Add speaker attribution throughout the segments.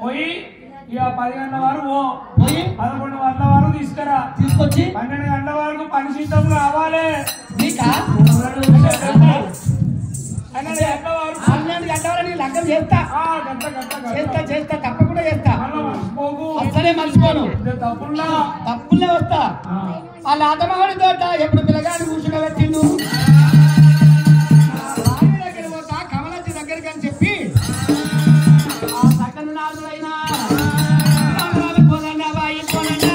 Speaker 1: పోయి ఇక 10 గంటల వరకు పోయి 11 గంటల వరకు తీసుకురా తీసుకొచ్చి 12 గంటల వరకు పని సిద్ధం కావాలి నీకా 12 గంటల వరకు లగ్గం చేస్తా చేస్తా తప్పకుండా చేస్తా అసలే మర్చిపోను తప్పులే వస్తా ఆ లాతమగడి తోట ఎప్పుడు పిల్లగాని కూర్చుండబెట్టిండు దగ్గర పోతా కమలచ్చి దగ్గరికి అని చెప్పి ఆ సకల నాలుగులైనా పోదండా బాయి పోదండా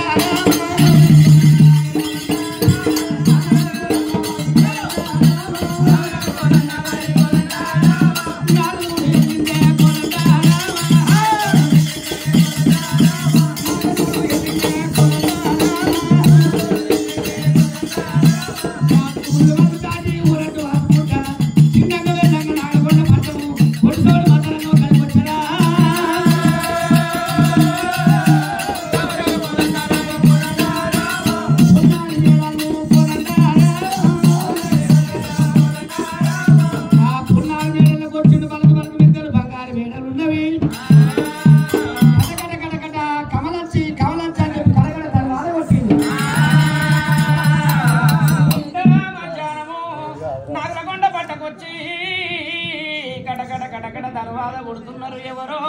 Speaker 1: కొడుతున్నారు ఎవరో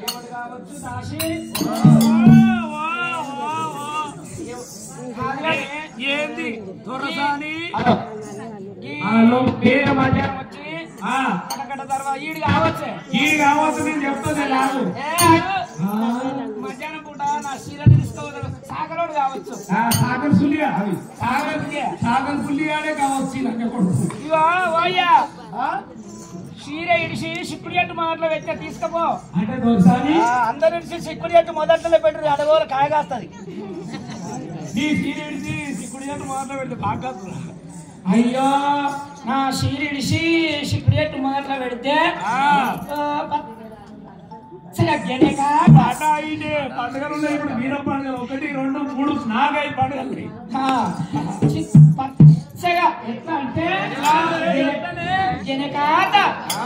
Speaker 1: ఎవరు కావచ్చు సాక్షి ఏంది దొరసాని పేరు మధ్యాహ్నం వచ్చి కటకట తర్వాత ఈడు కావచ్చు నేను చెప్తాను రాదు మధ్యాహ్నం పూట నా చీర తీసుకోవాలి సాగరోడు కావచ్చు సాగర్ పుల్లిగా సాగర్ పుల్లిగానే కావచ్చు ఇవయ్యా చీర ఇడిసి సిక్కుడి అట్టు మాటలో పెట్టా తీసుకపో అంటే అందరు ఇడిసి సిక్కుడి అట్టు మొదట్లో పెట్టి అడగోలు కాయగాస్తుంది సిక్కుడి అట్టు మాటలో పెడితే బాగా అయ్యో నా చీర ఇడిసి సిక్కుడి అట్టు మొదట్లో పెడితే పండుగలు ఉన్నాయి ఇప్పుడు వీర పండుగలు 1, 2, 3 4 5 పండుగలు ఎట్లా అంటే జనకాత